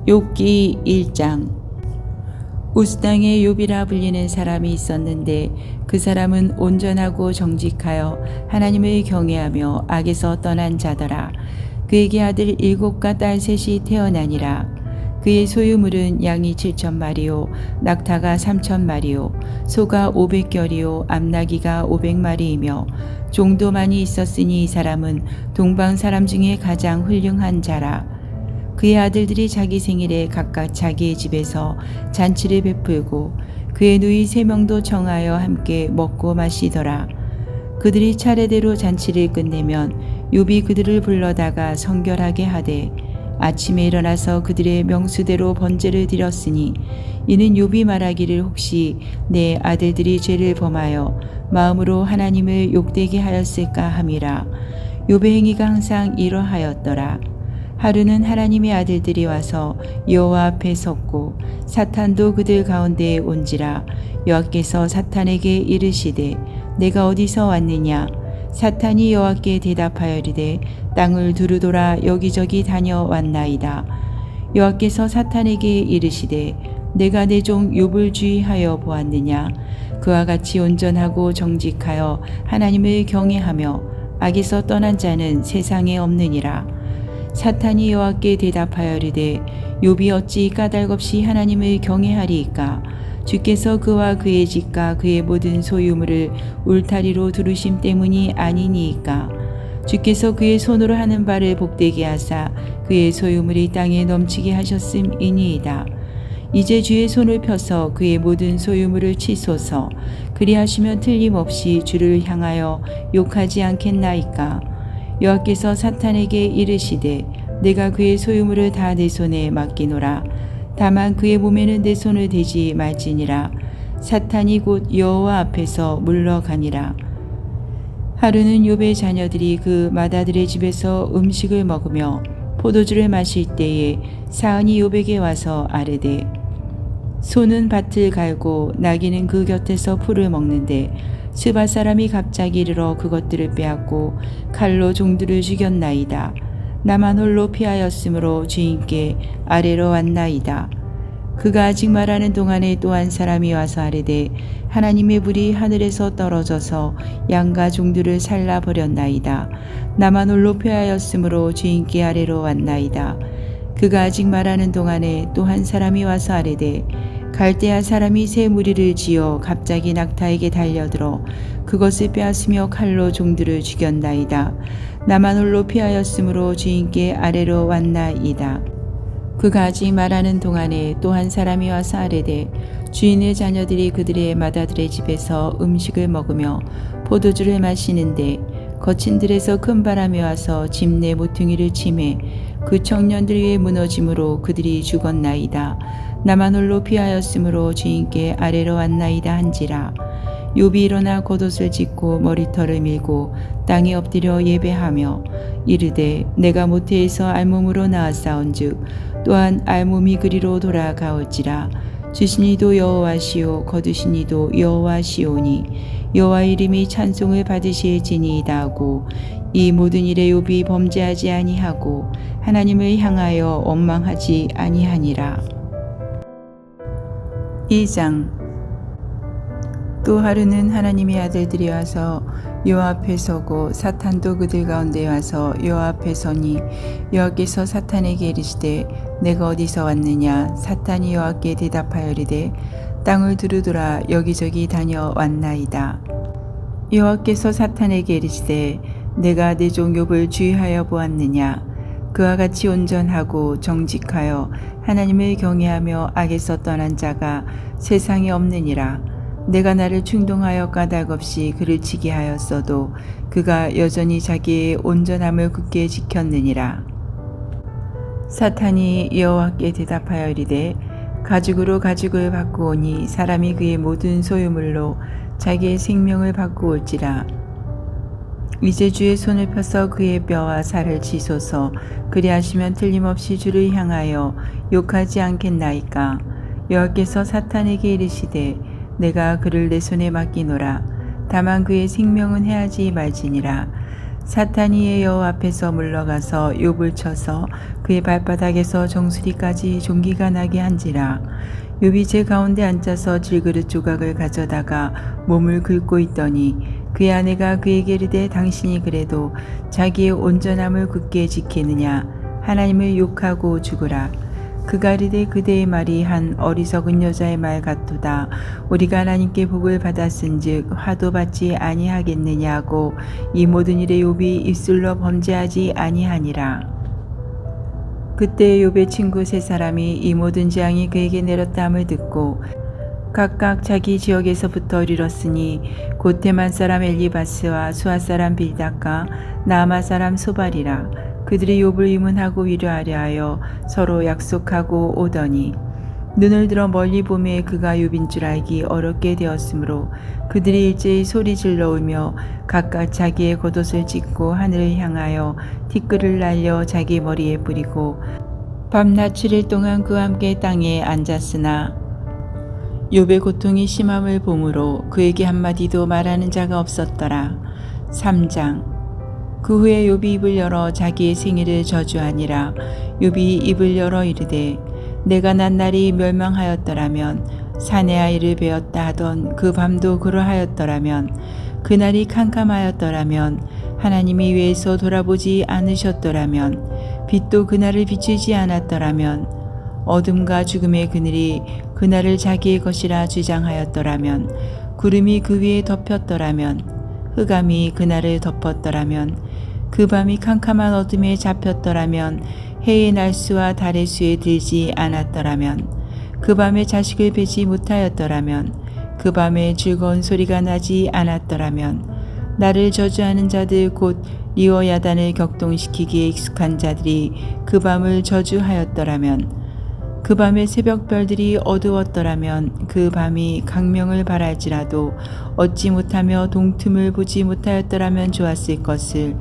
욥기 1장. 우스 땅에 욥이라 불리는 사람이 있었는데 그 사람은 온전하고 정직하여 하나님을 경외하며 악에서 떠난 자더라. 그에게 아들 7과 딸 3이 태어나니라. 그의 소유물은 양이 7,000마리요 낙타가 3,000마리요 소가 500결이요 암나귀가 500마리이며 종도 많이 있었으니 이 사람은 동방 사람 중에 가장 훌륭한 자라. 그의 아들들이 자기 생일에 각각 자기의 집에서 잔치를 베풀고 그의 누이 3명도 청하여 함께 먹고 마시더라. 그들이 차례대로 잔치를 끝내면 욥이 그들을 불러다가 성결하게 하되 아침에 일어나서 그들의 명수대로 번제를 드렸으니 이는 욥이 말하기를 혹시 내 아들들이 죄를 범하여 마음으로 하나님을 욕되게 하였을까 함이라. 욥의 행위가 항상 이러하였더라. 하루는 하나님의 아들들이 와서 여호와 앞에 섰고 사탄도 그들 가운데에 온지라. 여호와께서 사탄에게 이르시되 내가 어디서 왔느냐. 사탄이 여호와께 대답하여리되 땅을 두루돌아 여기저기 다녀왔나이다. 여호와께서 사탄에게 이르시되 내가 내 종 욥을 주의하여 보았느냐. 그와 같이 온전하고 정직하여 하나님을 경외하며 악에서 떠난 자는 세상에 없느니라. 사탄이 여호와께 대답하여리되 욥이 어찌 까닭없이 하나님을 경외하리이까. 주께서 그와 그의 집과 그의 모든 소유물을 울타리로 두르심 때문이 아니니이까. 주께서 그의 손으로 하는 바를 복되게 하사 그의 소유물이 땅에 넘치게 하셨음이니이다. 이제 주의 손을 펴서 그의 모든 소유물을 치소서. 그리하시면 틀림없이 주를 향하여 욕하지 않겠나이까. 여호와께서 사탄에게 이르시되 내가 그의 소유물을 다 내 손에 맡기노라. 다만 그의 몸에는 내 손을 대지 말지니라. 사탄이 곧 여호와 앞에서 물러가니라. 하루는 욥의 자녀들이 그 맏아들의 집에서 음식을 먹으며 포도주를 마실 때에 사은이 욥에게 와서 아뢰되 소는 밭을 갈고 나귀는 그 곁에서 풀을 먹는데 스바 사람이 갑자기 이르러 그것들을 빼앗고 칼로 종들을 죽였나이다. 나만 홀로 피하였으므로 주인께 아래로 왔나이다. 그가 아직 말하는 동안에 또 한 사람이 와서 아뢰되 하나님의 불이 하늘에서 떨어져서 양과 종들을 살라버렸나이다. 나만 홀로 피하였으므로 주인께 아래로 왔나이다. 그가 아직 말하는 동안에 또 한 사람이 와서 아뢰되 갈대아 사람이 새 무리를 지어 갑자기 낙타에게 달려들어 그것을 빼앗으며 칼로 종들을 죽였나이다. 나만 홀로 피하였으므로 주인께 아래로 왔나이다. 그가 아직 말하는 동안에 또 한 사람이 와서 아뢰되 주인의 자녀들이 그들의 맏아들의 집에서 음식을 먹으며 포도주를 마시는데 거친 들에서 큰 바람이 와서 집 내 모퉁이를 치매 그 청년들 위에 무너짐으로 그들이 죽었나이다. 나만 홀로 피하였으므로 주인께 아래로 왔나이다 한지라. 욥이 일어나 겉옷을 찢고 머리털을 밀고 땅에 엎드려 예배하며 이르되 내가 모태에서 알몸으로 나왔사온즉 또한 알몸이 그리로 돌아가올지라. 주신 이도 여호와시오 거두신 이도 여호와시오니 여호와 이름이 찬송을 받으실지니이다 하고 이 모든 일에 욥이 범죄하지 아니하고 하나님을 향하여 원망하지 아니하니라. 2장. 또 하루는 하나님의 아들들이 와서 여호와 앞에 서고 사탄도 그들 가운데 와서 여호와 앞에 서니 여호와께서 사탄에게 이르시되 내가 어디서 왔느냐. 사탄이 여호와께 대답하여리되 땅을 두루돌아 여기저기 다녀왔나이다. 여호와께서 사탄에게 이르시되 내가 내 종 욥을 주의하여 보았느냐. 그와 같이 온전하고 정직하여 하나님을 경외하며 악에서 떠난 자가 세상에 없느니라. 내가 나를 충동하여 까닭없이 그를 치게 하였어도 그가 여전히 자기의 온전함을 굳게 지켰느니라. 사탄이 여호와께 대답하여 이르되 가죽으로 가죽을 바꾸오니 사람이 그의 모든 소유물로 자기의 생명을 바꾸올지라. 이제 주의 손을 펴서 그의 뼈와 살을 치소서. 그리하시면 틀림없이 주를 향하여 욕하지 않겠나이까. 여호와께서 사탄에게 이르시되 내가 그를 내 손에 맡기노라. 다만 그의 생명은 해하지 말지니라. 사탄이 여호와 앞에서 물러가서 욥을 쳐서 그의 발바닥에서 정수리까지 종기가 나게 한지라. 욥이 제 가운데 앉아서 질그릇 조각을 가져다가 몸을 긁고 있더니 그의 아내가 그에게 이르되 당신이 그래도 자기의 온전함을 굳게 지키느냐. 하나님을 욕하고 죽으라. 그가 이르되 그대의 말이 한 어리석은 여자의 말 같도다. 우리가 하나님께 복을 받았은즉 화도 받지 아니하겠느냐 하고 이 모든 일에 욥이 입술로 범죄하지 아니하니라. 그때 욥의 친구 세 사람이 이 모든 재앙이 그에게 내렸다함을 듣고 각각 자기 지역에서부터 이르렀으니 곧 대만 사람 엘리바스와 수아 사람 빌닷과 나아마 사람 소발이라. 그들이 욥을 위문하고 위로하려 하여 서로 약속하고 오더니 눈을 들어 멀리 보매 그가 욥인 줄 알기 어렵게 되었으므로 그들이 일제히 소리질러 울며 각각 자기의 겉옷을 찢고 하늘을 향하여 티끌을 날려 자기 머리에 뿌리고 밤낮 7일 동안 그와 함께 땅에 앉았으나 욥의 고통이 심함을 보므로 그에게 한마디도 말하는 자가 없었더라. 3장. 그 후에 욥이 입을 열어 자기의 생일을 저주하니라. 욥이 입을 열어 이르되 내가 난 날이 멸망하였더라면 사내 아이를 베었다 하던 그 밤도 그러하였더라면 그날이 캄캄하였더라면 하나님이 위에서 돌아보지 않으셨더라면 빛도 그날을 비추지 않았더라면 어둠과 죽음의 그늘이 그날을 자기의 것이라 주장하였더라면 구름이 그 위에 덮였더라면 흑암이 그날을 덮었더라면 그 밤이 캄캄한 어둠에 잡혔더라면 해의 날수와 달의 수에 들지 않았더라면 그 밤에 자식을 베지 못하였더라면 그 밤에 즐거운 소리가 나지 않았더라면 나를 저주하는 자들 곧 리워야단을 격동시키기에 익숙한 자들이 그 밤을 저주하였더라면 그 밤에 새벽별들이 어두웠더라면 그 밤이 강명을 발할지라도 얻지 못하며 동틈을 보지 못하였더라면 좋았을 것을.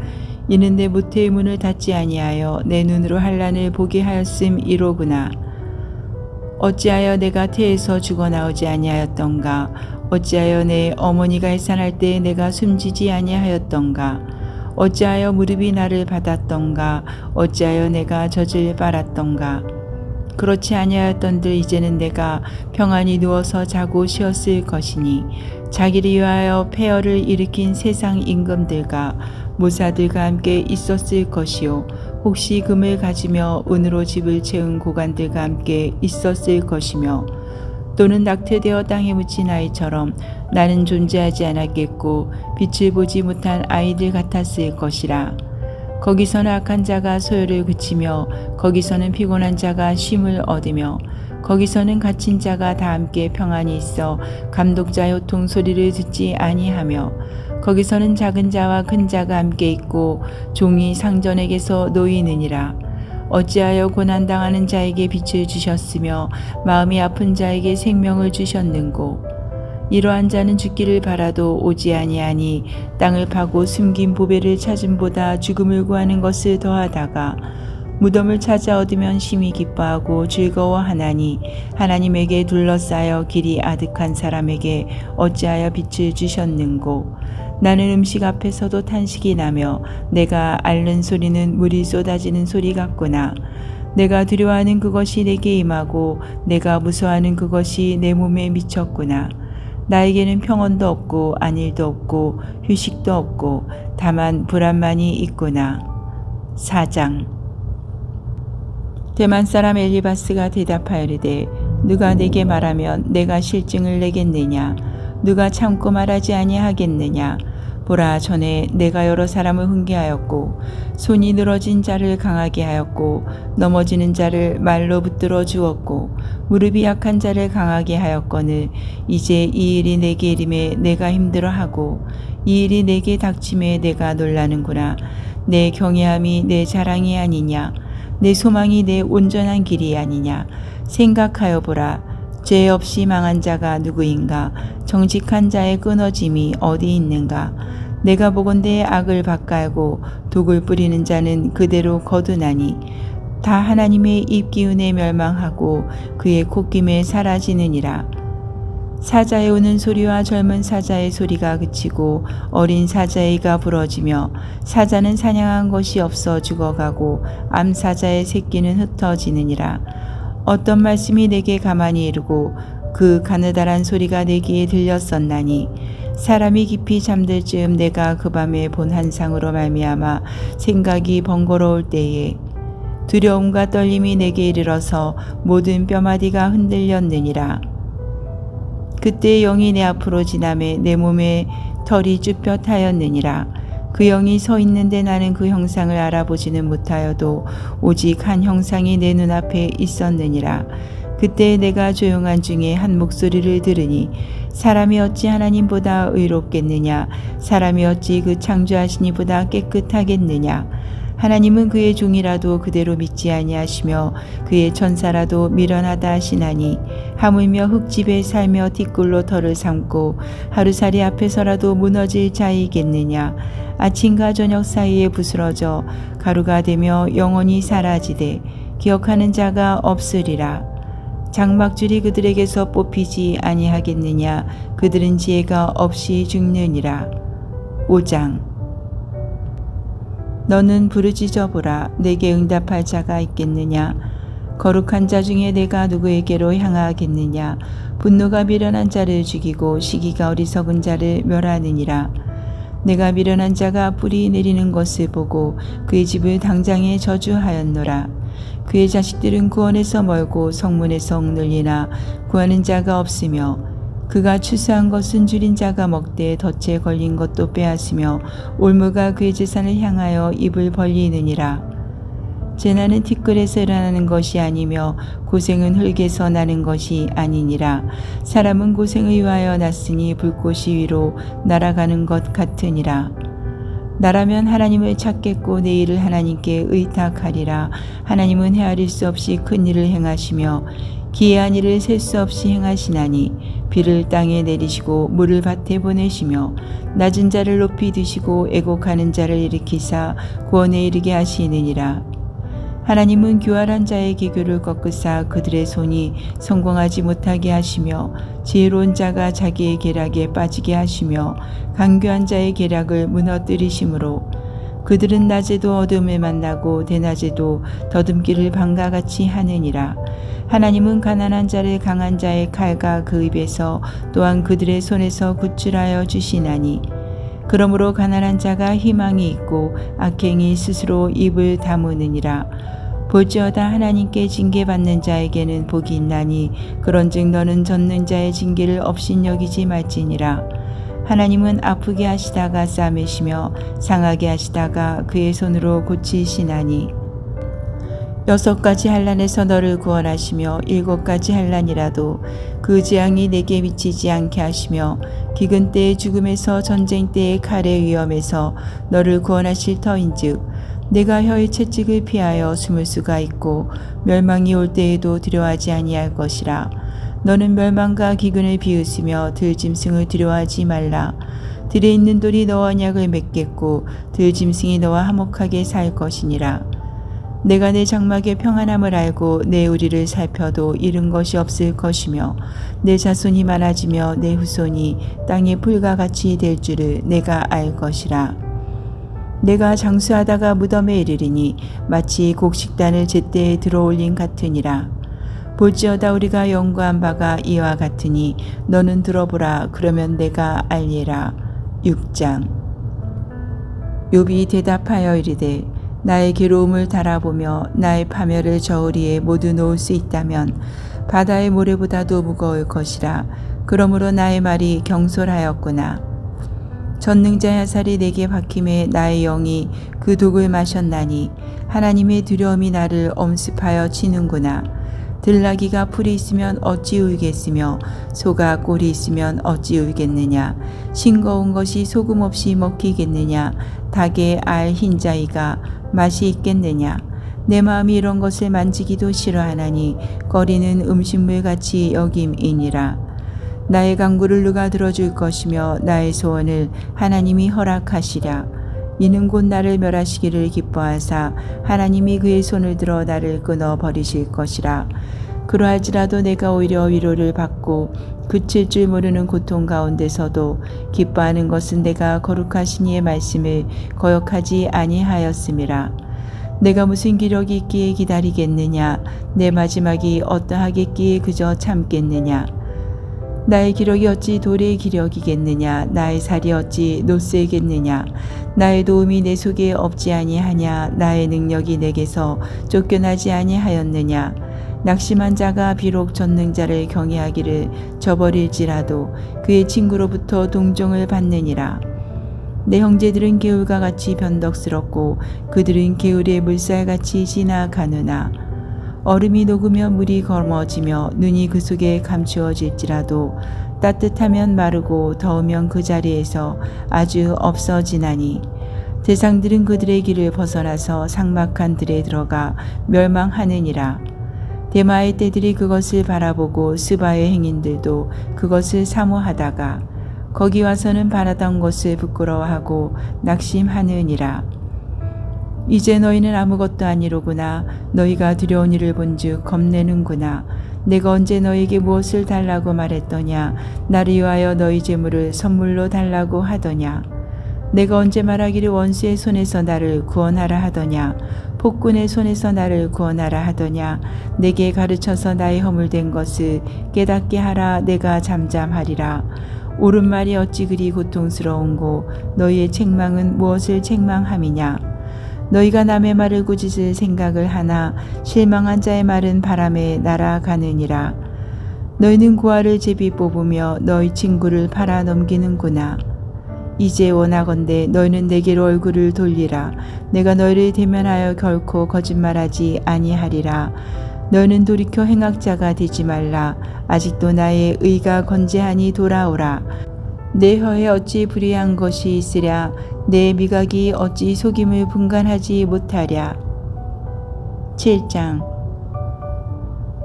이는 내 모태의 문을 닫지 아니하여 내 눈으로 환난을 보게 하였음 이로구나. 어찌하여 내가 태에서 죽어나오지 아니하였던가. 어찌하여 내 어머니가 해산할 때 내가 숨지지 아니하였던가. 어찌하여 무릎이 나를 받았던가. 어찌하여 내가 젖을 빨았던가. 그렇지 아니하였던들 이제는 내가 평안히 누워서 자고 쉬었을 것이니 자기를 위하여 폐허를 일으킨 세상 임금들과 무사들과 함께 있었을 것이요 혹시 금을 가지며 은으로 집을 채운 고관들과 함께 있었을 것이며 또는 낙태되어 땅에 묻힌 아이처럼 나는 존재하지 않았겠고 빛을 보지 못한 아이들 같았을 것이라. 거기서는 악한 자가 소요를 그치며 거기서는 피곤한 자가 쉼을 얻으며 거기서는 갇힌 자가 다 함께 평안히 있어 감독자 요통 소리를 듣지 아니하며 거기서는 작은 자와 큰 자가 함께 있고 종이 상전에게서 놓이느니라. 어찌하여 고난당하는 자에게 빛을 주셨으며 마음이 아픈 자에게 생명을 주셨는고. 이러한 자는 죽기를 바라도 오지 아니하니 땅을 파고 숨긴 보배를 찾음보다 죽음을 구하는 것을 더하다가 무덤을 찾아 얻으면 심히 기뻐하고 즐거워하나니 하나님에게 둘러싸여 길이 아득한 사람에게 어찌하여 빛을 주셨는고. 나는 음식 앞에서도 탄식이 나며 내가 앓는 소리는 물이 쏟아지는 소리 같구나. 내가 두려워하는 그것이 내게 임하고 내가 무서워하는 그것이 내 몸에 미쳤구나. 나에게는 평온도 없고 안일도 없고 휴식도 없고 다만 불안만이 있구나. 4장. 대만 사람 엘리바스가 대답하여리되 누가 내게 말하면 내가 실증을 내겠느냐. 누가 참고 말하지 아니하겠느냐. 보라, 전에 내가 여러 사람을 훈계하였고 손이 늘어진 자를 강하게 하였고 넘어지는 자를 말로 붙들어 주었고 무릎이 약한 자를 강하게 하였거늘 이제 이 일이 내게 이름에 내가 힘들어하고 이 일이 내게 닥침에 내가 놀라는구나. 내 경외함이 내 자랑이 아니냐. 내 소망이 내 온전한 길이 아니냐. 생각하여 보라. 죄 없이 망한 자가 누구인가. 정직한 자의 끊어짐이 어디 있는가. 내가 보건대 악을 밭갈고 독을 뿌리는 자는 그대로 거두나니 다 하나님의 입 기운에 멸망하고 그의 콧김에 사라지느니라. 사자의 우는 소리와 젊은 사자의 소리가 그치고 어린 사자의 이가 부러지며 사자는 사냥한 것이 없어 죽어가고 암사자의 새끼는 흩어지느니라. 어떤 말씀이 내게 가만히 이르고 그 가느다란 소리가 내 귀에 들렸었나니 사람이 깊이 잠들 즈음 내가 그 밤에 본 환상으로 말미암아 생각이 번거로울 때에 두려움과 떨림이 내게 이르러서 모든 뼈마디가 흔들렸느니라. 그때 영이 내 앞으로 지나매 내 몸에 털이 쭈뼛하였느니라. 그 영이 서 있는데 나는 그 형상을 알아보지는 못하여도 오직 한 형상이 내 눈앞에 있었느니라. 그때 내가 조용한 중에 한 목소리를 들으니 사람이 어찌 하나님보다 의롭겠느냐, 사람이 어찌 그 창조하신 이보다 깨끗하겠느냐. 하나님은 그의 종이라도 그대로 믿지 아니하시며 그의 천사라도 미련하다 하시나니 하물며 흙집에 살며 티끌로 털을 삼고 하루살이 앞에서라도 무너질 자이겠느냐. 아침과 저녁 사이에 부스러져 가루가 되며 영원히 사라지되 기억하는 자가 없으리라. 장막줄이 그들에게서 뽑히지 아니하겠느냐. 그들은 지혜가 없이 죽느니라. 5장. 너는 부르짖어 보라. 내게 응답할 자가 있겠느냐. 거룩한 자 중에 내가 누구에게로 향하겠느냐. 분노가 미련한 자를 죽이고 시기가 어리석은 자를 멸하느니라. 내가 미련한 자가 뿌리 내리는 것을 보고 그의 집을 당장에 저주하였노라. 그의 자식들은 구원에서 멀고 성문에서 억눌리나 구하는 자가 없으며 그가 추수한 것은 줄인 자가 먹되 덫에 걸린 것도 빼앗으며 올무가 그의 재산을 향하여 입을 벌리느니라. 재난은 티끌에서 일어나는 것이 아니며 고생은 흙에서 나는 것이 아니니라. 사람은 고생을 위하여 났으니 불꽃이 위로 날아가는 것 같으니라. 나라면 하나님을 찾겠고 내 일을 하나님께 의탁하리라. 하나님은 헤아릴 수 없이 큰 일을 행하시며 기이한 일을 셀 수 없이 행하시나니 비를 땅에 내리시고 물을 밭에 보내시며 낮은 자를 높이 드시고 애곡하는 자를 일으키사 구원에 이르게 하시느니라. 하나님은 교활한 자의 기교를 꺾으사 그들의 손이 성공하지 못하게 하시며 지혜로운 자가 자기의 계략에 빠지게 하시며 간교한 자의 계략을 무너뜨리심으로 그들은 낮에도 어둠을 만나고 대낮에도 더듬기를 밤과 같이 하느니라. 하나님은 가난한 자를 강한 자의 칼과 그 입에서 또한 그들의 손에서 구출하여 주시나니 그러므로 가난한 자가 희망이 있고 악행이 스스로 입을 다무느니라. 볼지어다 하나님께 징계받는 자에게는 복이 있나니 그런즉 너는 젖는 자의 징계를 업신여기지 말지니라. 하나님은 아프게 하시다가 싸매시며 상하게 하시다가 그의 손으로 고치시나니 6가지 환난에서 너를 구원하시며 7가지 환난이라도 그 재앙이 내게 미치지 않게 하시며 기근 때의 죽음에서 전쟁 때의 칼의 위험에서 너를 구원하실 터인즉 내가 혀의 채찍을 피하여 숨을 수가 있고 멸망이 올 때에도 두려워하지 아니할 것이라. 너는 멸망과 기근을 비웃으며 들짐승을 두려워하지 말라. 들에 있는 돌이 너와 언약을 맺겠고 들짐승이 너와 화목하게 살 것이니라. 내가 내 장막의 평안함을 알고 내 우리를 살펴도 잃은 것이 없을 것이며 내 자손이 많아지며 내 후손이 땅의 풀과 같이 될 줄을 내가 알 것이라. 내가 장수하다가 무덤에 이르리니 마치 곡식단을 제때에 들어올린 같으니라. 볼지어다 우리가 연구한 바가 이와 같으니 너는 들어보라. 그러면 내가 알리라. 6장. 욥이 대답하여 이르되 나의 괴로움을 달아보며 나의 파멸을 저으리에 모두 놓을 수 있다면 바다의 모래보다도 무거울 것이라. 그러므로 나의 말이 경솔하였구나. 전능자의 화살이 내게 박힘에 나의 영이 그 독을 마셨나니 하나님의 두려움이 나를 엄습하여 치는구나. 들나귀가 풀이 있으면 어찌 울겠으며 소가 꼴이 있으면 어찌 울겠느냐. 싱거운 것이 소금 없이 먹히겠느냐. 닭의 알 흰자위가 맛이 있겠느냐. 내 마음이 이런 것을 만지기도 싫어하나니 꺼리는 음식물같이 여김이니라. 나의 간구를 누가 들어줄 것이며 나의 소원을 하나님이 허락하시랴. 이는 곧 나를 멸하시기를 기뻐하사 하나님이 그의 손을 들어 나를 끊어 버리실 것이라. 그러할지라도 내가 오히려 위로를 받고 그칠 줄 모르는 고통 가운데서도 기뻐하는 것은 내가 거룩하신 이의 말씀을 거역하지 아니하였음이라. 내가 무슨 기력이 있기에 기다리겠느냐? 내 마지막이 어떠하겠기에 그저 참겠느냐? 나의 기력이 어찌 돌의 기력이겠느냐? 나의 살이 어찌 노쇠겠느냐? 나의 도움이 내 속에 없지 아니하냐? 나의 능력이 내게서 쫓겨나지 아니하였느냐? 낙심한 자가 비록 전능자를 경외하기를 저버릴지라도 그의 친구로부터 동정을 받느니라. 내 형제들은 개울과 같이 변덕스럽고 그들은 개울의 물살같이 지나가느나 얼음이 녹으며 물이 검어지며 눈이 그 속에 감추어질지라도 따뜻하면 마르고 더우면 그 자리에서 아주 없어지나니 대상들은 그들의 길을 벗어나서 삭막한 들에 들어가 멸망하느니라. 대마의 떼들이 그것을 바라보고 스바의 행인들도 그것을 사모하다가 거기 와서는 바라던 것을 부끄러워하고 낙심하느니라. 이제 너희는 아무것도 아니로구나. 너희가 두려운 일을 본즉 겁내는구나. 내가 언제 너희에게 무엇을 달라고 말했더냐? 나를 위하여 너희 재물을 선물로 달라고 하더냐? 내가 언제 말하기를 원수의 손에서 나를 구원하라 하더냐? 폭군의 손에서 나를 구원하라 하더냐? 내게 가르쳐서 나의 허물된 것을 깨닫게 하라. 내가 잠잠하리라. 옳은 말이 어찌 그리 고통스러운고 너희의 책망은 무엇을 책망함이냐? 너희가 남의 말을 꾸짖을 생각을 하나 실망한 자의 말은 바람에 날아가느니라. 너희는 고아를 제비 뽑으며 너희 친구를 팔아 넘기는구나. 이제 원하건대 너희는 내게로 얼굴을 돌리라. 내가 너희를 대면하여 결코 거짓말하지 아니하리라. 너희는 돌이켜 행악자가 되지 말라. 아직도 나의 의가 건재하니 돌아오라. 내 혀에 어찌 불의한 것이 있으랴. 내 미각이 어찌 속임을 분간하지 못하랴. 7장.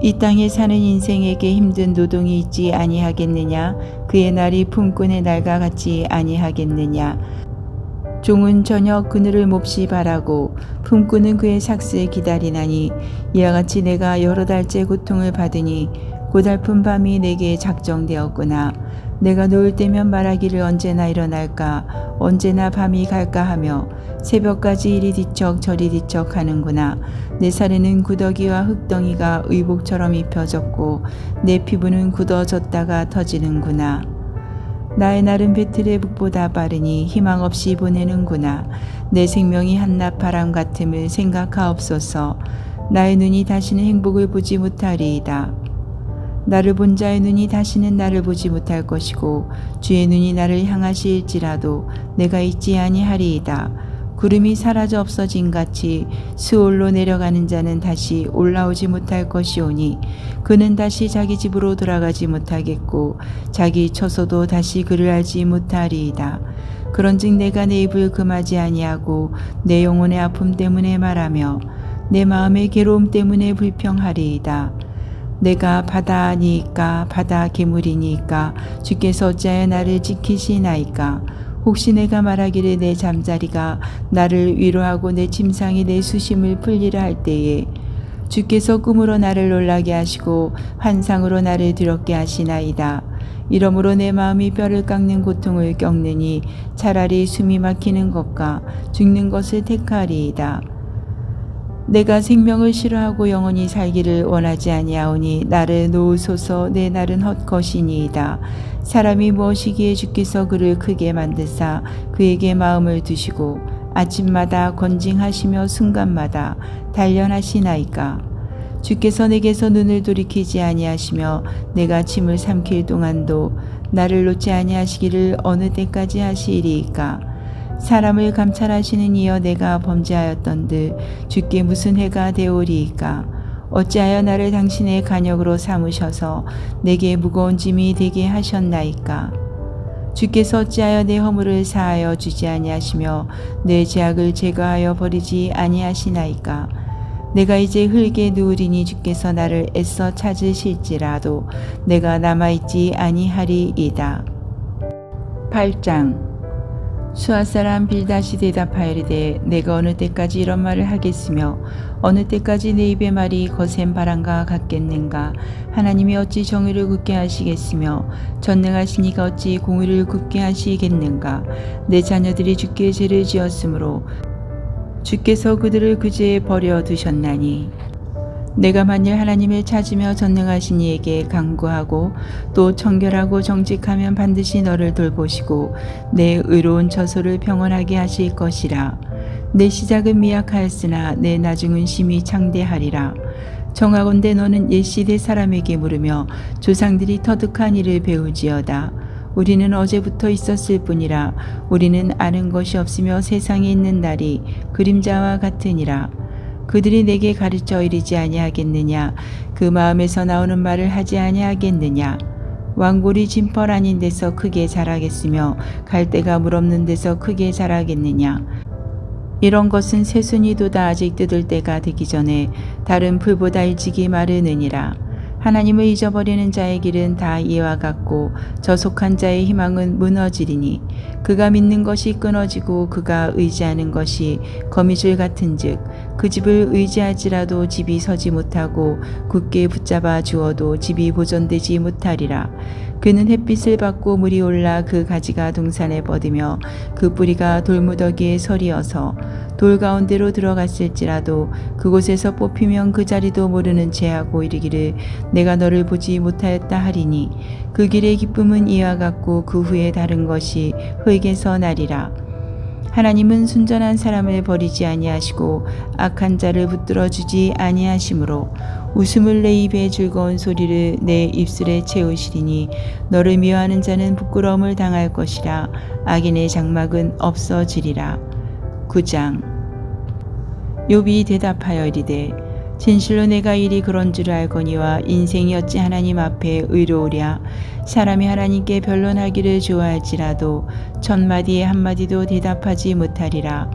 이 땅에 사는 인생에게 힘든 노동이 있지 아니하겠느냐? 그의 날이 품꾼의 날과 같지 아니하겠느냐? 종은 저녁 그늘을 몹시 바라고 품꾼은 그의 삭스에 기다리나니 이와 같이 내가 여러 달째 고통을 받으니 고달픈 밤이 내게 작정되었구나. 내가 누울 때면 말하기를 언제나 일어날까? 언제나 밤이 갈까 하며 새벽까지 이리 뒤척 저리 뒤척 하는구나. 내 살에는 구더기와 흙덩이가 의복처럼 입혀졌고 내 피부는 굳어졌다가 터지는구나. 나의 날은 배틀의 북보다 빠르니 희망 없이 보내는구나. 내 생명이 한낮 바람 같음을 생각하옵소서. 나의 눈이 다시는 행복을 보지 못하리이다. 나를 본 자의 눈이 다시는 나를 보지 못할 것이고 주의 눈이 나를 향하실지라도 내가 잊지 아니하리이다. 구름이 사라져 없어진 같이 스올로 내려가는 자는 다시 올라오지 못할 것이오니 그는 다시 자기 집으로 돌아가지 못하겠고 자기 처소도 다시 그를 알지 못하리이다. 그런즉 내가 내 입을 금하지 아니하고 내 영혼의 아픔 때문에 말하며 내 마음의 괴로움 때문에 불평하리이다. 내가 바다니까 바다 괴물이니까 주께서 어찌하여 나를 지키시나이까. 혹시 내가 말하기를 내 잠자리가 나를 위로하고 내 침상이 내 수심을 풀리라 할 때에 주께서 꿈으로 나를 놀라게 하시고 환상으로 나를 두렵게 하시나이다. 이러므로 내 마음이 뼈를 깎는 고통을 겪느니 차라리 숨이 막히는 것과 죽는 것을 택하리이다. 내가 생명을 싫어하고 영원히 살기를 원하지 아니하오니 나를 놓으소서. 내 날은 헛것이니이다. 사람이 무엇이기에 주께서 그를 크게 만드사 그에게 마음을 두시고 아침마다 건징하시며 순간마다 단련하시나이까. 주께서 내게서 눈을 돌이키지 아니하시며 내가 침을 삼킬 동안도 나를 놓지 아니하시기를 어느 때까지 하시리이까. 사람을 감찰하시는 이여 내가 범죄하였던들 주께 무슨 해가 되오리이까. 어찌하여 나를 당신의 간역으로 삼으셔서 내게 무거운 짐이 되게 하셨나이까. 주께서 어찌하여 내 허물을 사하여 주지 아니하시며 내 죄악을 제거하여 버리지 아니하시나이까. 내가 이제 흙에 누우리니 주께서 나를 애써 찾으실지라도 내가 남아있지 아니하리이다. 8장. 수아 사람 빌닷이 대답하여리되 내가 어느 때까지 이런 말을 하겠으며 어느 때까지 내 입의 말이 거센 바람과 같겠는가. 하나님이 어찌 정의를 굳게 하시겠으며 전능하신 이가 어찌 공의를 굳게 하시겠는가. 내 자녀들이 주께 죄를 지었으므로 주께서 그들을 그 죄에 버려 두셨나니 내가 만일 하나님을 찾으며 전능하신 이에게 간구하고 또 청결하고 정직하면 반드시 너를 돌보시고 내 의로운 처소를 평온하게 하실 것이라. 내 시작은 미약하였으나 내 나중은 심히 창대하리라. 정하건대 너는 옛 시대 사람에게 물으며 조상들이 터득한 일을 배우지어다. 우리는 어제부터 있었을 뿐이라. 우리는 아는 것이 없으며 세상에 있는 날이 그림자와 같으니라. 그들이 내게 가르쳐 이르지 아니하겠느냐. 그 마음에서 나오는 말을 하지 아니하겠느냐. 왕골이 진펄 아닌 데서 크게 자라겠으며 갈대가 물 없는 데서 크게 자라겠느냐. 이런 것은 새순이도다 아직 뜯을 때가 되기 전에 다른 풀보다 일찍이 마르느니라. 하나님을 잊어버리는 자의 길은 다 이와 같고 저속한 자의 희망은 무너지리니 그가 믿는 것이 끊어지고 그가 의지하는 것이 거미줄 같은즉 그 집을 의지할지라도 집이 서지 못하고 굳게 붙잡아 주어도 집이 보존되지 못하리라. 그는 햇빛을 받고 물이 올라 그 가지가 동산에 뻗으며 그 뿌리가 돌무더기에 서리어서 돌 가운데로 들어갔을지라도 그곳에서 뽑히면 그 자리도 모르는 채하고 이르기를 내가 너를 보지 못하였다 하리니 그 길의 기쁨은 이와 같고 그 후에 다른 것이 흙에서 나리라. 하나님은 순전한 사람을 버리지 아니하시고 악한 자를 붙들어 주지 아니하시므로 웃음을 내 입에 즐거운 소리를 내 입술에 채우시리니 너를 미워하는 자는 부끄러움을 당할 것이라. 악인의 장막은 없어지리라. 9장. 욥이 대답하여 이르되 진실로 내가 일이 그런 줄 알거니와 인생이 어찌 하나님 앞에 의로우랴. 사람이 하나님께 변론하기를 좋아할지라도 천마디에 한마디도 대답하지 못하리라.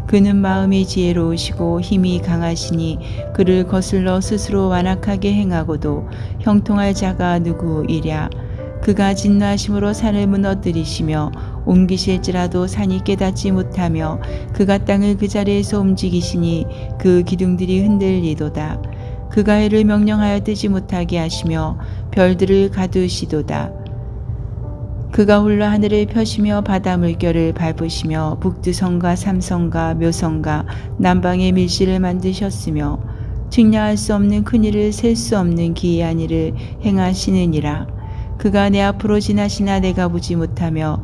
그는 마음이 지혜로우시고 힘이 강하시니 그를 거슬러 스스로 완악하게 행하고도 형통할 자가 누구이랴. 그가 진노하심으로 산을 무너뜨리시며 옮기실지라도 산이 깨닫지 못하며 그가 땅을 그 자리에서 움직이시니 그 기둥들이 흔들리도다. 그가 해를 명령하여 뜨지 못하게 하시며 별들을 가두시도다. 그가 홀로 하늘을 펴시며 바다 물결을 밟으시며 북두성과 삼성과 묘성과 남방의 밀실을 만드셨으며 측량할 수 없는 큰 일을 셀 수 없는 기이한 일을 행하시느니라. 그가 내 앞으로 지나시나 내가 보지 못하며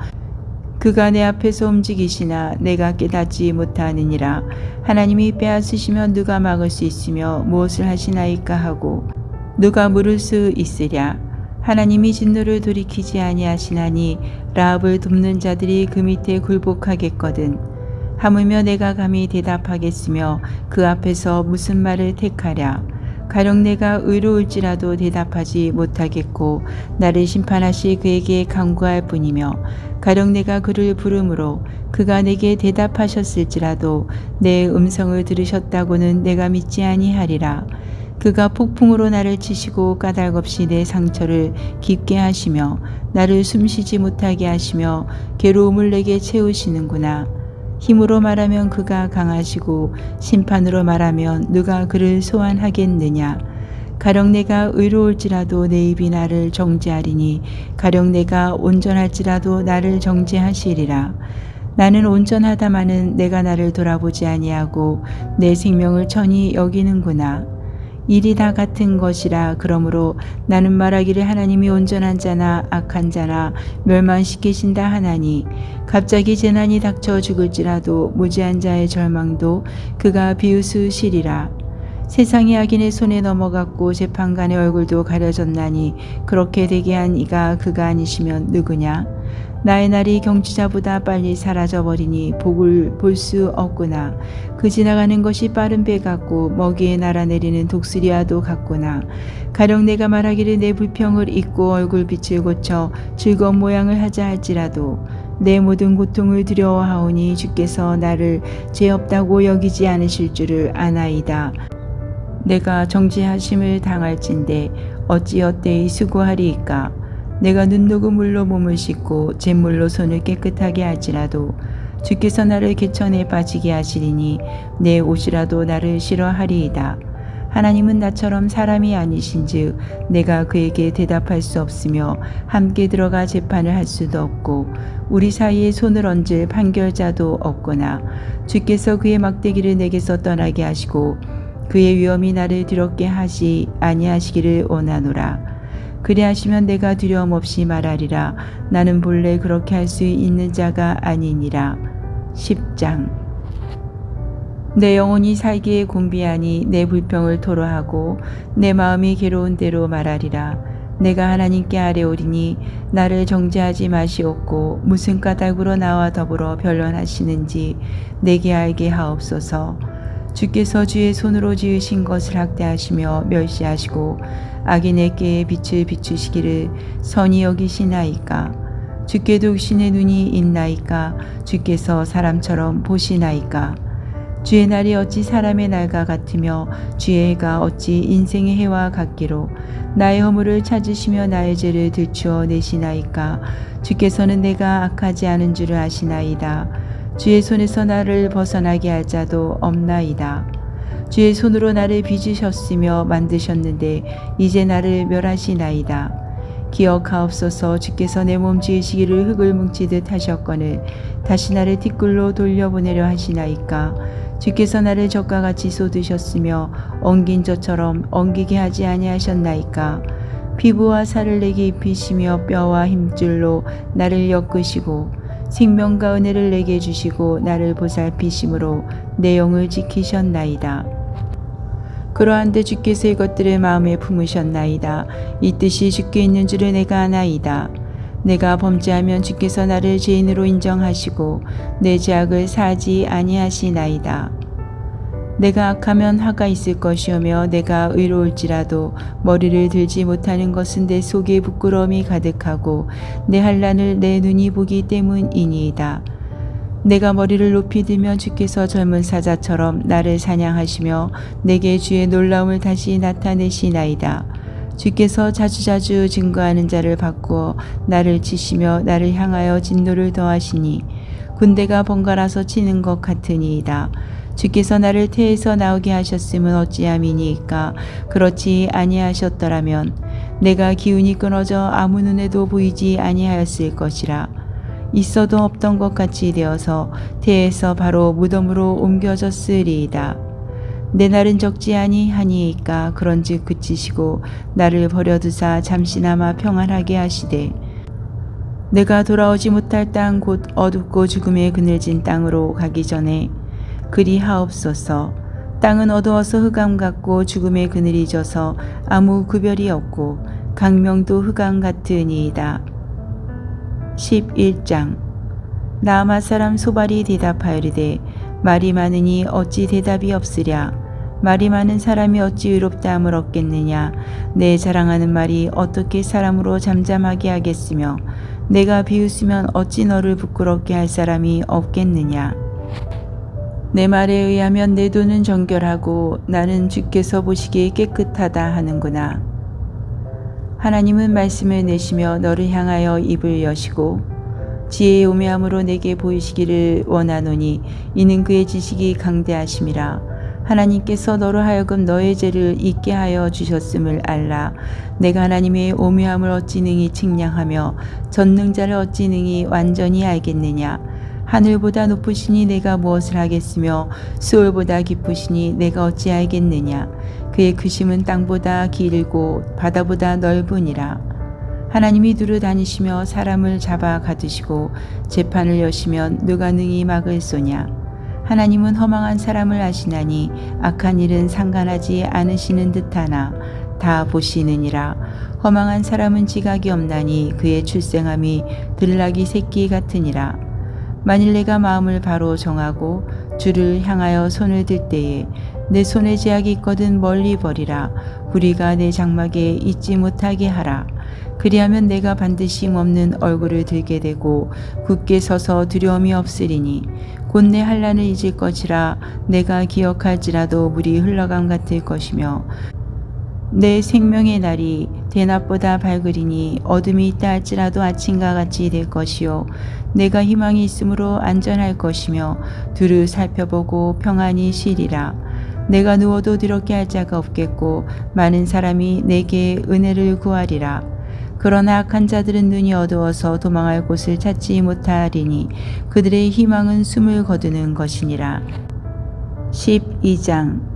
그가 내 앞에서 움직이시나 내가 깨닫지 못하느니라. 하나님이 빼앗으시면 누가 막을 수 있으며 무엇을 하시나이까 하고 누가 물을 수 있으랴. 하나님이 진노를 돌이키지 아니하시나니 라합을 돕는 자들이 그 밑에 굴복하겠거든. 하물며 내가 감히 대답하겠으며 그 앞에서 무슨 말을 택하랴. 가령 내가 의로울지라도 대답하지 못하겠고 나를 심판하시 그에게 간구할 뿐이며 가령 내가 그를 부르므로 그가 내게 대답하셨을지라도 내 음성을 들으셨다고는 내가 믿지 아니하리라. 그가 폭풍으로 나를 치시고 까닭없이 내 상처를 깊게 하시며 나를 숨쉬지 못하게 하시며 괴로움을 내게 채우시는구나. 힘으로 말하면 그가 강하시고 심판으로 말하면 누가 그를 소환하겠느냐. 가령 내가 의로울지라도 내 입이 나를 정죄하리니 가령 내가 온전할지라도 나를 정죄하시리라. 나는 온전하다마는 내가 나를 돌아보지 아니하고 내 생명을 천히 여기는구나. 일이 다 같은 것이라. 그러므로 나는 말하기를 하나님이 온전한 자나 악한 자나 멸망시키신다 하나니 갑자기 재난이 닥쳐 죽을지라도 무지한 자의 절망도 그가 비웃으시리라. 세상이 악인의 손에 넘어갔고 재판관의 얼굴도 가려졌나니 그렇게 되게 한 이가 그가 아니시면 누구냐. 나의 날이 경주자보다 빨리 사라져버리니 복을 볼 수 없구나. 그 지나가는 것이 빠른 배 같고 먹이에 날아내리는 독수리와도 같구나. 가령 내가 말하기를 내 불평을 잊고 얼굴빛을 고쳐 즐거운 모양을 하자 할지라도 내 모든 고통을 두려워하오니 주께서 나를 죄 없다고 여기지 않으실 줄을 아나이다. 내가 정죄하심을 당할진대 어찌 어때이 수고하리이까. 내가 눈 녹은 물로 몸을 씻고 잿물로 손을 깨끗하게 할지라도 주께서 나를 개천에 빠지게 하시리니 내 옷이라도 나를 싫어하리이다. 하나님은 나처럼 사람이 아니신즉 내가 그에게 대답할 수 없으며 함께 들어가 재판을 할 수도 없고 우리 사이에 손을 얹을 판결자도 없거나 주께서 그의 막대기를 내게서 떠나게 하시고 그의 위엄이 나를 두렵게 하시 아니하시기를 원하노라. 그리하시면 내가 두려움 없이 말하리라. 나는 본래 그렇게 할 수 있는 자가 아니니라. 10장. 내 영혼이 살기에 곤비하니 내 불평을 토로하고 내 마음이 괴로운 대로 말하리라. 내가 하나님께 아뢰오리니 나를 정죄하지 마시옵고 무슨 까닭으로 나와 더불어 변론하시는지 내게 알게 하옵소서. 주께서 주의 손으로 지으신 것을 학대하시며 멸시하시고 악인에게 빛을 비추시기를 선히 여기시나이까. 주께도 육신의 눈이 있나이까. 주께서 사람처럼 보시나이까. 주의 날이 어찌 사람의 날과 같으며 주의 해가 어찌 인생의 해와 같기로. 나의 허물을 찾으시며 나의 죄를 들추어 내시나이까. 주께서는 내가 악하지 않은 줄을 아시나이다. 주의 손에서 나를 벗어나게 할 자도 없나이다. 주의 손으로 나를 빚으셨으며 만드셨는데 이제 나를 멸하시나이다. 기억하옵소서. 주께서 내 몸 지으시기를 흙을 뭉치듯 하셨거늘 다시 나를 티끌로 돌려보내려 하시나이까. 주께서 나를 젖과 같이 쏟으셨으며 엉긴 젖처럼 엉기게 하지 아니하셨나이까. 피부와 살을 내게 입히시며 뼈와 힘줄로 나를 엮으시고 생명과 은혜를 내게 주시고 나를 보살피심으로 내 영을 지키셨나이다. 그러한데 주께서 이것들을 마음에 품으셨나이다. 이 뜻이 주께 있는 줄을 내가 아나이다. 내가 범죄하면 주께서 나를 죄인으로 인정하시고 내 죄악을 사하지 아니하시나이다. 내가 악하면 화가 있을 것이오며 내가 의로울지라도 머리를 들지 못하는 것은 내 속에 부끄러움이 가득하고 내 환난을 내 눈이 보기 때문이니이다. 내가 머리를 높이 들면 주께서 젊은 사자처럼 나를 사냥하시며 내게 주의 놀라움을 다시 나타내시나이다. 주께서 자주자주 증거하는 자를 바꾸어 나를 치시며 나를 향하여 진노를 더하시니 군대가 번갈아서 치는 것 같으니이다. 주께서 나를 태에서 나오게 하셨음은 어찌함이니이까. 그렇지 아니하셨더라면 내가 기운이 끊어져 아무 눈에도 보이지 아니하였을 것이라. 있어도 없던 것 같이 되어서 태에서 바로 무덤으로 옮겨졌으리이다. 내 날은 적지 아니하니이까. 그런즉 그치시고 나를 버려두사 잠시나마 평안하게 하시되 내가 돌아오지 못할 땅 곧 어둡고 죽음의 그늘진 땅으로 가기 전에 그리하옵소서. 땅은 어두워서 흑암 같고 죽음의 그늘이 져서 아무 구별이 없고 강명도 흑암 같으니이다. 11장. 나아마 사람 소발이 대답하여리되 말이 많으니 어찌 대답이 없으랴. 말이 많은 사람이 어찌 의롭다함을 얻겠느냐. 내 자랑하는 말이 어떻게 사람으로 잠잠하게 하겠으며 내가 비웃으면 어찌 너를 부끄럽게 할 사람이 없겠느냐. 내 말에 의하면 내 돈은 정결하고 나는 주께서 보시기에 깨끗하다 하는구나. 하나님은 말씀을 내시며 너를 향하여 입을 여시고 지혜의 오묘함으로 내게 보이시기를 원하노니 이는 그의 지식이 강대하심이라. 하나님께서 너로 하여금 너의 죄를 잊게 하여 주셨음을 알라. 내가 하나님의 오묘함을 어찌 능히 측량하며 전능자를 어찌 능히 완전히 알겠느냐. 하늘보다 높으시니 내가 무엇을 하겠으며 수월보다 깊으시니 내가 어찌 알겠느냐. 그의 크심은 땅보다 길고 바다보다 넓으니라. 하나님이 두루 다니시며 사람을 잡아 가두시고 재판을 여시면 누가 능히 막을 소냐. 하나님은 허망한 사람을 아시나니 악한 일은 상관하지 않으시는 듯하나 다 보시느니라. 허망한 사람은 지각이 없나니 그의 출생함이 들나귀 새끼 같으니라. 만일 내가 마음을 바로 정하고 주를 향하여 손을 들 때에 내 손에 제약이 있거든 멀리 버리라. 구리가 내 장막에 있지 못하게 하라. 그리하면 내가 반드시 없는 얼굴을 들게 되고 굳게 서서 두려움이 없으리니 곧 내 환난을 잊을 것이라. 내가 기억할지라도 물이 흘러감 같을 것이며 내 생명의 날이 대낮보다 밝으리니 어둠이 있다 할지라도 아침과 같이 될 것이요 내가 희망이 있으므로 안전할 것이며 두루 살펴보고 평안히 쉬리라. 내가 누워도 두렵게 할 자가 없겠고 많은 사람이 내게 은혜를 구하리라. 그러나 악한 자들은 눈이 어두워서 도망할 곳을 찾지 못하리니 그들의 희망은 숨을 거두는 것이니라. 12장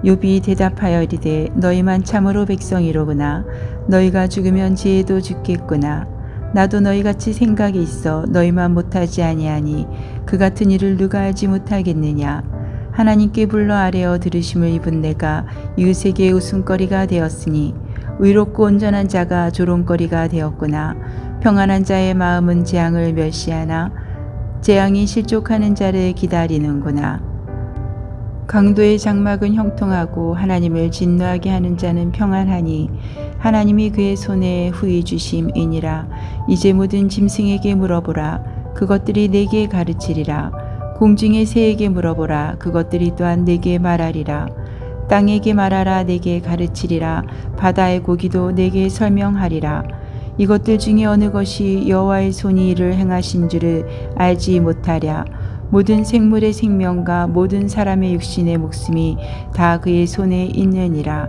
욥이 대답하여 이르되 너희만 참으로 백성이로구나. 너희가 죽으면 지혜도 죽겠구나. 나도 너희같이 생각이 있어 너희만 못하지 아니하니 그 같은 일을 누가 알지 못하겠느냐. 하나님께 불러 아뢰어 들으심을 입은 내가 이웃에게 웃음거리가 되었으니 의롭고 온전한 자가 조롱거리가 되었구나. 평안한 자의 마음은 재앙을 멸시하나 재앙이 실족하는 자를 기다리는구나. 강도의 장막은 형통하고 하나님을 진노하게 하는 자는 평안하니 하나님이 그의 손에 후히 주심이니라. 이제 모든 짐승에게 물어보라. 그것들이 내게 가르치리라. 공중의 새에게 물어보라. 그것들이 또한 내게 말하리라. 땅에게 말하라. 내게 가르치리라. 바다의 고기도 내게 설명하리라. 이것들 중에 어느 것이 여호와의 손이 이를 행하신 줄을 알지 못하랴. 모든 생물의 생명과 모든 사람의 육신의 목숨이 다 그의 손에 있느니라.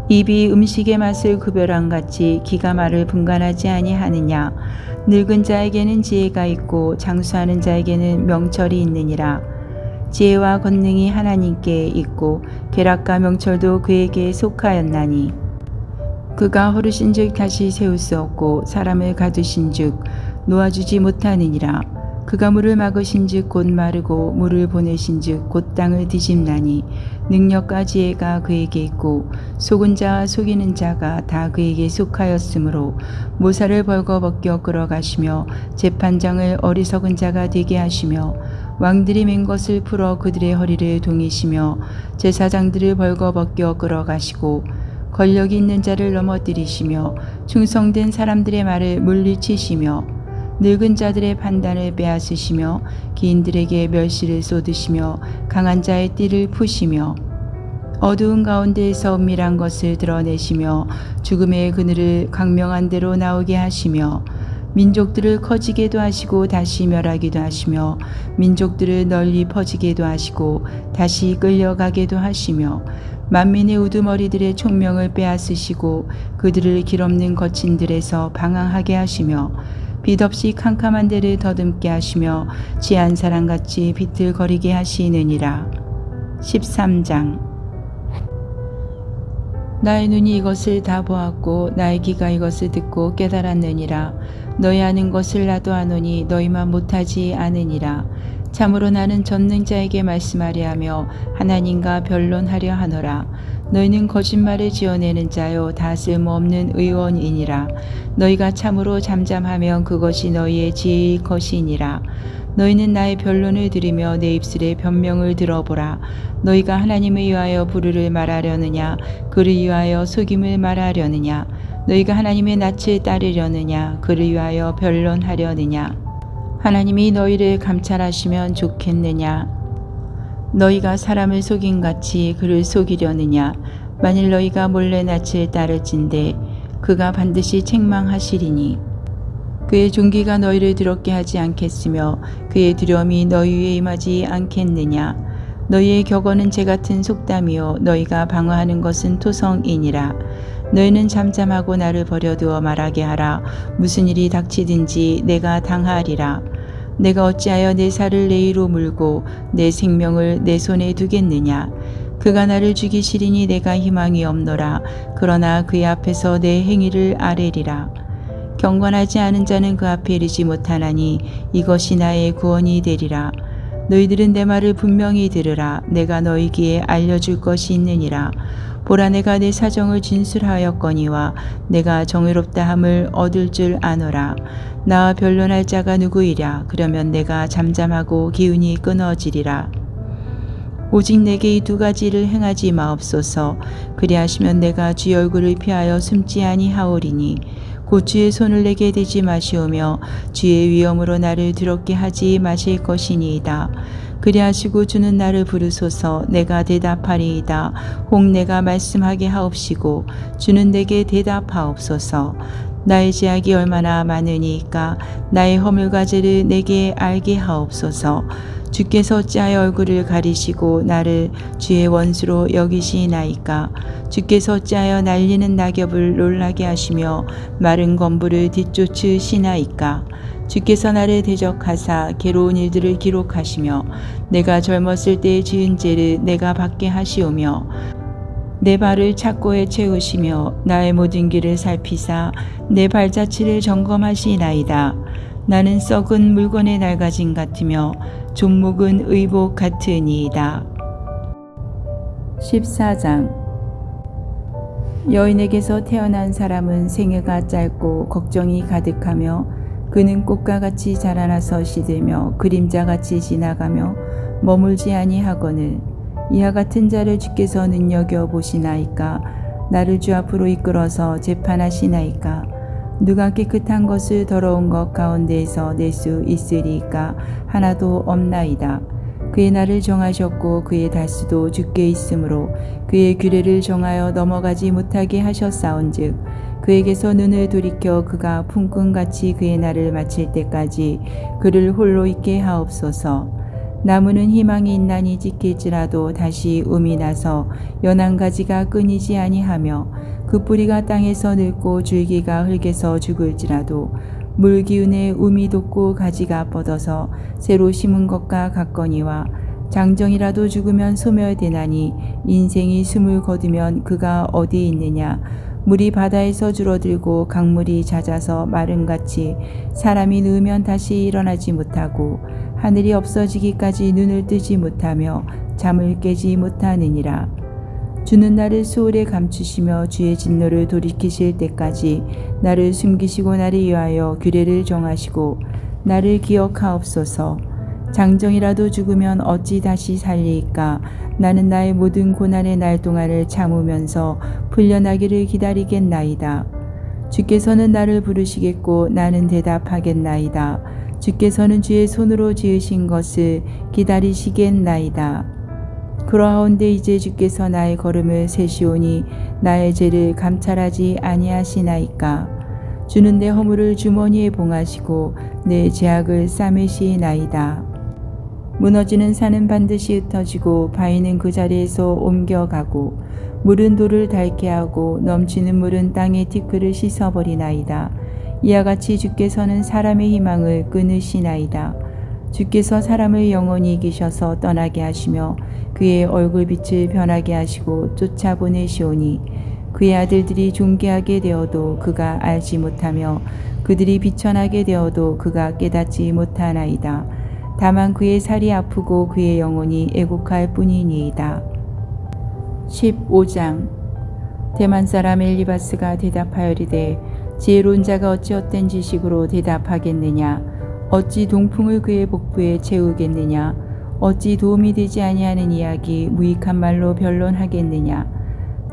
입이 음식의 맛을 구별함 같이 기가 말을 분간하지 아니하느냐. 늙은 자에게는 지혜가 있고 장수하는 자에게는 명철이 있느니라. 지혜와 권능이 하나님께 있고 계략과 명철도 그에게 속하였나니 그가 허르신즉 다시 세울 수 없고 사람을 가두신즉 놓아주지 못하느니라. 그가 물을 막으신즉 곧 마르고 물을 보내신즉 곧 땅을 뒤집나니 능력과 지혜가 그에게 있고 속은 자와 속이는 자가 다 그에게 속하였으므로 모사를 벌거벗겨 끌어가시며 재판장을 어리석은 자가 되게 하시며 왕들이 맨 것을 풀어 그들의 허리를 동이시며 제사장들을 벌거벗겨 끌어가시고 권력이 있는 자를 넘어뜨리시며 충성된 사람들의 말을 물리치시며 늙은 자들의 판단을 빼앗으시며 기인들에게 멸시를 쏟으시며 강한 자의 띠를 푸시며 어두운 가운데에서 은밀한 것을 드러내시며 죽음의 그늘을 광명한 대로 나오게 하시며 민족들을 커지게도 하시고 다시 멸하기도 하시며 민족들을 널리 퍼지게도 하시고 다시 끌려가게도 하시며 만민의 우두머리들의 총명을 빼앗으시고 그들을 길없는 거친들에서 방황하게 하시며 빛 없이 캄캄한 데를 더듬게 하시며 지한 사람같이 비틀거리게 하시느니라. 13장 나의 눈이 이것을 다 보았고 나의 귀가 이것을 듣고 깨달았느니라. 너희 아는 것을 나도 아노니 너희만 못하지 않으니라. 참으로 나는 전능자에게 말씀하려 하며 하나님과 변론하려 하노라. 너희는 거짓말을 지어내는 자요 다 쓸모없는 의원이니라. 너희가 참으로 잠잠하면 그것이 너희의 지혜일 것이니라. 너희는 나의 변론을 들으며 내 입술의 변명을 들어보라. 너희가 하나님을 위하여 불의를 말하려느냐 그를 위하여 속임을 말하려느냐. 너희가 하나님의 낯을 따르려느냐 그를 위하여 변론하려느냐. 하나님이 너희를 감찰하시면 좋겠느냐. 너희가 사람을 속임같이 그를 속이려느냐. 만일 너희가 몰래 낯을 따를진대 그가 반드시 책망하시리니 그의 존귀가 너희를 두렵게 하지 않겠으며 그의 두려움이 너희 위에 임하지 않겠느냐. 너희의 격언은 재같은 속담이요 너희가 방어하는 것은 토성이니라. 너희는 잠잠하고 나를 버려두어 말하게 하라. 무슨 일이 닥치든지 내가 당하리라. 내가 어찌하여 내 살을 내 위로 물고 내 생명을 내 손에 두겠느냐. 그가 나를 죽이시리니 내가 희망이 없노라. 그러나 그의 앞에서 내 행위를 아뢰리라. 경건하지 않은 자는 그 앞에 이르지 못하나니 이것이 나의 구원이 되리라. 너희들은 내 말을 분명히 들으라. 내가 너희 귀에 알려줄 것이 있느니라. 보라 내가 내 사정을 진술하였거니와 내가 정의롭다 함을 얻을 줄 아노라. 나와 변론할 자가 누구이랴. 그러면 내가 잠잠하고 기운이 끊어지리라. 오직 내게 이 두 가지를 행하지 마옵소서. 그리하시면 내가 주의 얼굴을 피하여 숨지 아니하오리니 곧 주의 손을 내게 대지 마시오며 주의 위엄으로 나를 두렵게 하지 마실 것이니이다. 그리하시고 주는 나를 부르소서. 내가 대답하리이다. 혹 내가 말씀하게 하옵시고 주는 내게 대답하옵소서. 나의 죄악이 얼마나 많으니까 나의 허물과 죄를 내게 알게 하옵소서. 주께서 어찌하여 얼굴을 가리시고 나를 주의 원수로 여기시나이까. 주께서 어찌하여 날리는 낙엽을 놀라게 하시며 마른 건부를 뒤쫓으시나이까. 주께서 나를 대적하사 괴로운 일들을 기록하시며 내가 젊었을 때 지은 죄를 내가 받게 하시오며 내 발을 착고에 채우시며 나의 모든 길을 살피사 내 발자취를 점검하시나이다. 나는 썩은 물건의 낡아짐 같으며 존목은 의복 같으니이다. 14장. 여인에게서 태어난 사람은 생애가 짧고 걱정이 가득하며 그는 꽃과 같이 자라나서 시들며 그림자같이 지나가며 머물지 아니하거늘 이와 같은 자를 주께서 눈여겨 보시나이까. 나를 주 앞으로 이끌어서 재판하시나이까. 누가 깨끗한 것을 더러운 것 가운데에서 낼 수 있으리까. 하나도 없나이다. 그의 날을 정하셨고 그의 달수도 주께 있으므로 그의 규례를 정하여 넘어가지 못하게 하셨사온즉 그에게서 눈을 돌이켜 그가 품꾼같이 그의 날을 마칠 때까지 그를 홀로 있게 하옵소서. 나무는 희망이 있나니 지킬지라도 다시 움이 나서 연한 가지가 끊이지 아니하며 그 뿌리가 땅에서 늙고 줄기가 흙에서 죽을지라도 물 기운에 움이 돋고 가지가 뻗어서 새로 심은 것과 같거니와 장정이라도 죽으면 소멸되나니 인생이 숨을 거두면 그가 어디 있느냐. 물이 바다에서 줄어들고 강물이 잦아서 마름같이 사람이 누우면 다시 일어나지 못하고 하늘이 없어지기까지 눈을 뜨지 못하며 잠을 깨지 못하느니라. 주는 나를 수월에 감추시며 주의 진노를 돌이키실 때까지 나를 숨기시고 나를 위하여 규례를 정하시고 나를 기억하옵소서. 장정이라도 죽으면 어찌 다시 살리이까. 나는 나의 모든 고난의 날 동안을 참으면서 풀려나기를 기다리겠나이다. 주께서는 나를 부르시겠고 나는 대답하겠나이다. 주께서는 주의 손으로 지으신 것을 기다리시겠나이다. 그러하온데 이제 주께서 나의 걸음을 세시오니 나의 죄를 감찰하지 아니하시나이까. 주는 내 허물을 주머니에 봉하시고 내 죄악을 싸매시나이다. 무너지는 산은 반드시 흩어지고 바위는 그 자리에서 옮겨가고 물은 돌을 닳게 하고 넘치는 물은 땅의 티끌을 씻어버리나이다. 이와 같이 주께서는 사람의 희망을 끊으시나이다. 주께서 사람을 영원히 이기셔서 떠나게 하시며 그의 얼굴빛을 변하게 하시고 쫓아보내시오니 그의 아들들이 존귀하게 되어도 그가 알지 못하며 그들이 비천하게 되어도 그가 깨닫지 못하나이다. 다만 그의 살이 아프고 그의 영혼이 애곡할 뿐이니이다. 15장. 대만 사람 엘리바스가 대답하여리되 지혜로운 자가 어찌 헛된 지식으로 대답하겠느냐. 어찌 동풍을 그의 복부에 채우겠느냐. 어찌 도움이 되지 아니하는 이야기 무익한 말로 변론하겠느냐.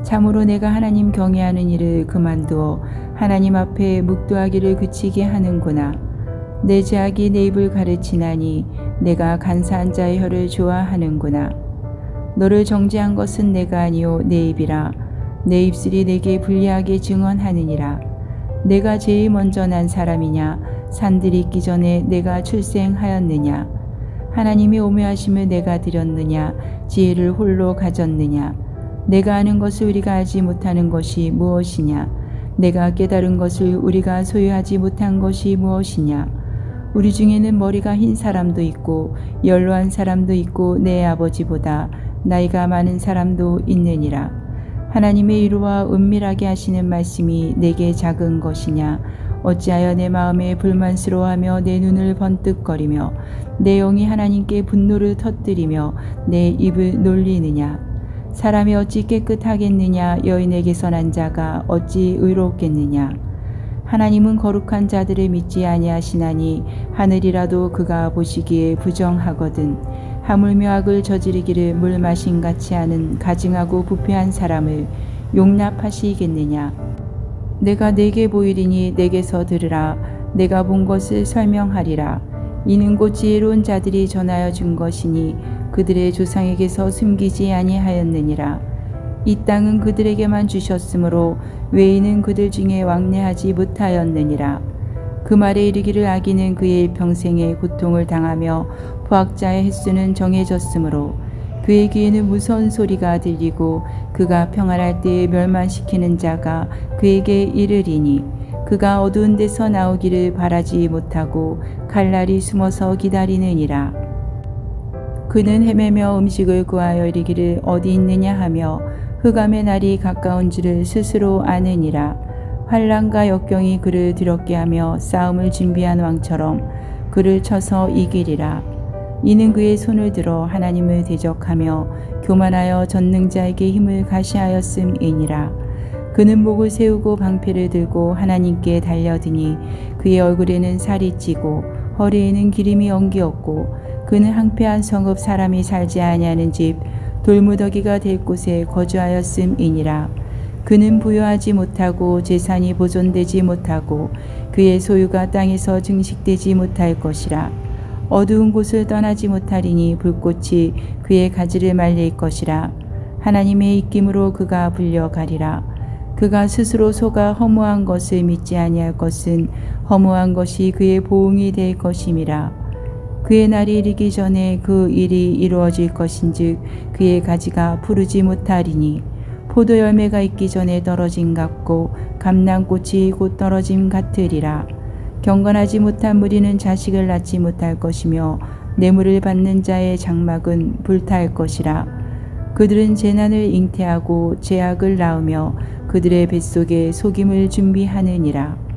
참으로 내가 하나님 경외하는 일을 그만두어 하나님 앞에 묵도하기를 그치게 하는구나. 내 죄악이 내 입을 가르치나니 내가 간사한 자의 혀를 좋아하는구나. 너를 정죄한 것은 내가 아니요 내 입이라. 내 입술이 내게 불리하게 증언하느니라. 내가 제일 먼저 난 사람이냐. 산들이 있기 전에 내가 출생하였느냐. 하나님의 오묘하심을 내가 드렸느냐. 지혜를 홀로 가졌느냐. 내가 아는 것을 우리가 알지 못하는 것이 무엇이냐. 내가 깨달은 것을 우리가 소유하지 못한 것이 무엇이냐. 우리 중에는 머리가 흰 사람도 있고 연로한 사람도 있고 내 아버지보다 나이가 많은 사람도 있느니라. 하나님의 위로와 은밀하게 하시는 말씀이 내게 작은 것이냐. 어찌하여 내 마음에 불만스러워하며 내 눈을 번뜩거리며 내 영이 하나님께 분노를 터뜨리며 내 입을 놀리느냐. 사람이 어찌 깨끗하겠느냐. 여인에게서 난 자가 어찌 의롭겠느냐. 하나님은 거룩한 자들을 믿지 아니하시나니 하늘이라도 그가 보시기에 부정하거든. 하물며 악을 저지르기를 물 마신같이 하는 가증하고 부패한 사람을 용납하시겠느냐. 내가 내게 보이리니 내게서 들으라. 내가 본 것을 설명하리라. 이는 곧 지혜로운 자들이 전하여 준 것이니 그들의 조상에게서 숨기지 아니하였느니라. 이 땅은 그들에게만 주셨으므로 외인은 그들 중에 왕래하지 못하였느니라. 그 말에 이르기를 악인은 그의 평생에 고통을 당하며 포악자의 횟수는 정해졌으므로 그의 귀에는 무서운 소리가 들리고 그가 평안할 때에 멸망시키는 자가 그에게 이르리니 그가 어두운 데서 나오기를 바라지 못하고 칼날이 숨어서 기다리느니라. 그는 헤매며 음식을 구하여 이르기를 어디 있느냐 하며 흑암의 날이 가까운 줄을 스스로 아느니라. 환난과 역경이 그를 두렵게 하며 싸움을 준비한 왕처럼 그를 쳐서 이기리라. 이는 그의 손을 들어 하나님을 대적하며 교만하여 전능자에게 힘을 가시하였음이니라. 그는 목을 세우고 방패를 들고 하나님께 달려드니 그의 얼굴에는 살이 찌고 허리에는 기름이 엉기었고 그는 항폐한 성읍 사람이 살지 아니하는 집 돌무더기가 될 곳에 거주하였음이니라. 그는 부유하지 못하고 재산이 보존되지 못하고 그의 소유가 땅에서 증식되지 못할 것이라. 어두운 곳을 떠나지 못하리니 불꽃이 그의 가지를 말릴 것이라. 하나님의 입김으로 그가 불려가리라. 그가 스스로 속아 허무한 것을 믿지 아니할 것은 허무한 것이 그의 보응이 될 것임이라. 그의 날이 이르기 전에 그 일이 이루어질 것인즉 그의 가지가 푸르지 못하리니 포도 열매가 있기 전에 떨어짐 같고 감람꽃이 곧 떨어짐 같으리라. 경건하지 못한 무리는 자식을 낳지 못할 것이며 뇌물을 받는 자의 장막은 불탈 것이라. 그들은 재난을 잉태하고 죄악을 낳으며 그들의 뱃속에 속임을 준비하느니라.